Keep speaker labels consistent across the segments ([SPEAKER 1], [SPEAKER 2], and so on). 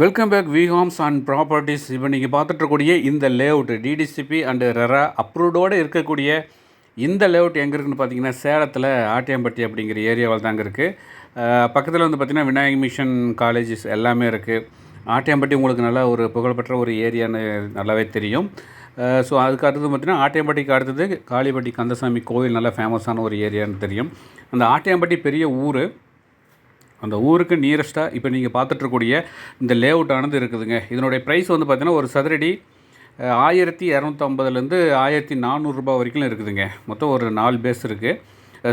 [SPEAKER 1] Welcome back V homes and properties. இப்போ நீங்கள் பார்த்துட்ருக்கூடிய இந்த லேஅவுட் டிடிசிபி அண்டு ரெரா அப்ரூவ்டோடு இருக்கக்கூடிய இந்த லேஅவுட் எங்கே இருக்குதுன்னு பார்த்தீங்கன்னா சேலத்தில் ஆட்டியம்பட்டி அப்படிங்கிற ஏரியாவில் தாங்க இருக்குது. பக்கத்தில் வந்து பார்த்திங்கன்னா விநாயக மிஷன் காலேஜஸ் எல்லாமே இருக்குது. ஆட்டியம்பட்டி உங்களுக்கு நல்லா ஒரு புகழ்பெற்ற ஒரு ஏரியான்னு நல்லாவே தெரியும். ஸோ அதுக்கு அடுத்தது பார்த்திங்கன்னா ஆட்டியம்பட்டிக்கு அடுத்தது காளிப்பட்டி கந்தசாமி கோவில் நல்லா ஃபேமஸான ஒரு ஏரியான்னு தெரியும். அந்த ஆட்டியம்பட்டி பெரிய ஊர். அந்த ஊருக்கு நியரஸ்ட்டாக இப்போ நீங்கள் பார்த்துட்ருக்கூடிய இந்த லேஅவுட்டானது இருக்குதுங்க. இதனுடைய ப்ரைஸ் வந்து பார்த்திங்கன்னா ஒரு சதுரடி 1250லேருந்து 1400 வரைக்கும் இருக்குதுங்க. மொத்தம் ஒரு 4 பேஸ் இருக்குது.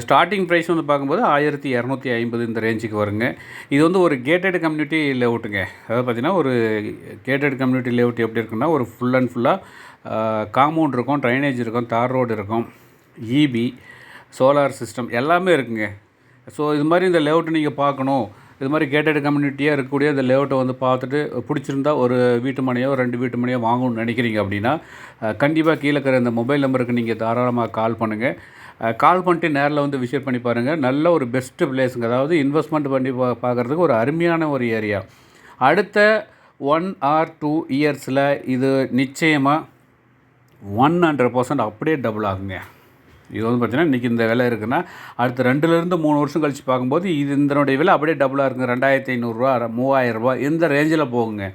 [SPEAKER 1] ஸ்டார்டிங் ப்ரைஸ் வந்து பார்க்கும்போது 1250 இந்த ரேஞ்சுக்கு வருங்க. இது வந்து ஒரு கேட்டட் கம்யூனிட்டி லேஅவுட்டுங்க. அதாவது பார்த்திங்கன்னா ஒரு கேட்டட் கம்யூனிட்டி லேஅவுட் எப்படி இருக்குன்னா ஒரு ஃபுல் அண்ட் ஃபுல்லாக காம்பவுண்ட் இருக்கும், ட்ரைனேஜ் இருக்கும், தார் ரோடு இருக்கும், இபி, சோலார் சிஸ்டம் எல்லாமே இருக்குங்க. ஸோ இது மாதிரி இந்த லேஅவுட்டை நீங்கள் பார்க்கணும், இது மாதிரி கேட்டட் கம்யூனிட்டியாக இருக்கக்கூடிய இந்த லேஅவுட்டை வந்து பார்த்துட்டு பிடிச்சிருந்தா ஒரு வீட்டு மனையோ 2 வீட்டு மனையோ வாங்கணும்னு நினைக்கிறீங்க அப்படின்னா கண்டிப்பாக கீழே இருக்கிற இந்த மொபைல் நம்பருக்கு நீங்கள் தாராளமாக கால் பண்ணுங்கள். கால் பண்ணிட்டு நேரில் வந்து விசிட் பண்ணி பாருங்கள். நல்ல ஒரு பெஸ்ட்டு பிளேஸுங்க. அதாவது இன்வெஸ்ட்மெண்ட் பண்ணி பார்க்குறதுக்கு ஒரு அருமையான ஒரு ஏரியா. அடுத்த 1 or 2 இயர்ஸில் இது நிச்சயமாக 100% அப்படியே டபுள் ஆகுங்க. இது வந்து பார்த்திங்கன்னா இன்றைக்கி இந்த விலை இருக்குன்னா அடுத்த 2லேருந்து 3 வருஷம் கழித்து பார்க்கும்போது இதனுடைய விலை அப்படியே டபுளாக இருக்குங்க. 2500 3000 இந்த ரேஞ்சில் போகுங்க.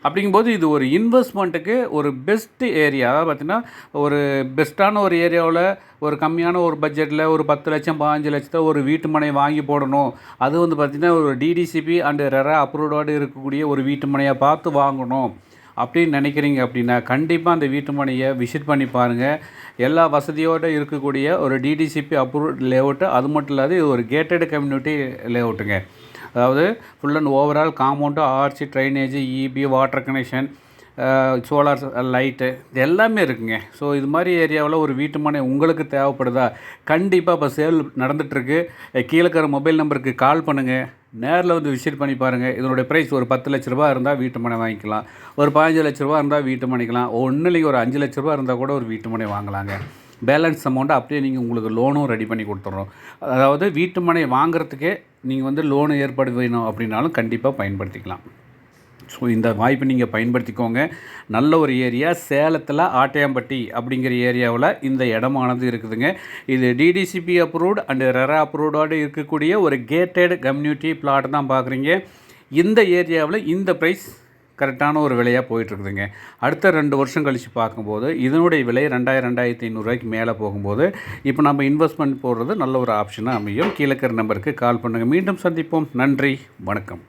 [SPEAKER 1] அப்படிங்கும்போது இது ஒரு இன்வெஸ்ட்மெண்ட்டுக்கு ஒரு பெஸ்ட்டு ஏரியா. அதாவது பார்த்திங்கன்னா ஒரு பெஸ்ட்டான ஒரு ஏரியாவில் ஒரு கம்மியான ஒரு பட்ஜெட்டில் ஒரு 10 லட்சம் 15 லட்சத்தில் ஒரு வீட்டு மனை வாங்கி போடணும். அது வந்து பார்த்திங்கன்னா ஒரு டிடிசிபி அண்டு ரெரா அப்ரூவ்டோடு இருக்கக்கூடிய ஒரு வீட்டு மனையாக பார்த்து வாங்கணும் அப்படின்னு நினைக்கிறீங்க அப்படின்னா கண்டிப்பாக அந்த வீட்டு மனையை விசிட் பண்ணி பாருங்கள். எல்லா வசதியோடு இருக்கக்கூடிய ஒரு டிடிசிபி அப்ரூவ்ட் லேஅவுட்டு. அது மட்டும் இல்லாது இது ஒரு கேட்டட் கம்யூனிட்டி லேஅவுட்டுங்க. அதாவது full and overall compound, arch, drainage, EB, water connection, solar light இது எல்லாமே இருக்குங்க. ஸோ இது மாதிரி ஏரியாவில் ஒரு வீட்டு மனை உங்களுக்கு தேவைப்படுதா? கண்டிப்பாக இப்போ சேல் நடந்துகிட்ருக்கு. கீழே இருக்கிற மொபைல் நம்பருக்கு கால் பண்ணுங்கள். நேரில் வந்து விசிட் பண்ணி பாருங்கள். இதனுடைய ப்ரைஸ் ஒரு 10 லட்ச ரூபா இருந்தால் வீட்டு மனை வாங்கிக்கலாம். ஒரு 15 லட்ச ரூபா இருந்தால் வீட்டு மனைக்கலாம். ஒன்றும் இல்லைங்க, ஒரு 5 லட்ச ரூபா இருந்தால் கூட ஒரு வீட்டு மனை வாங்கலாங்க. பேலன்ஸ் அமௌண்ட்டை அப்படியே நீங்கள் உங்களுக்கு லோனும் ரெடி பண்ணி கொடுத்துட்றோம். அதாவது வீட்டு மனை வாங்குறதுக்கே நீங்கள் வந்து லோனு ஏற்பாடு வேணும் அப்படின்னாலும் கண்டிப்பாக பயன்படுத்திக்கலாம். ஸோ இந்த வாய்ப்பை நீங்கள் பயன்படுத்திக்கோங்க. நல்ல ஒரு ஏரியா சேலத்தில் ஆட்டையாம்பட்டி அப்படிங்கிற ஏரியாவில் இந்த இடமானது இருக்குதுங்க. இது டிடிசிபி அப்ரூவ்டு அண்டு ரெரா அப்ரூவ்டோடு இருக்கக்கூடிய ஒரு கேட்டட் கம்யூனிட்டி பிளாட் தான் பார்க்குறீங்க. இந்த ஏரியாவில் இந்த ப்ரைஸ் கரெக்டான ஒரு விலையாக போயிட்டுருக்குதுங்க. அடுத்த 2 வருஷம் கழித்து பார்க்கும்போது இதனுடைய விலை 2500 மேலே போகும்போது இப்போ நம்ம இன்வெஸ்ட்மெண்ட் போடுறது நல்ல ஒரு ஆப்ஷனாக அமையும். கீழே இருக்கிற நம்பருக்கு கால் பண்ணுங்கள். மீண்டும் சந்திப்போம். நன்றி, வணக்கம்.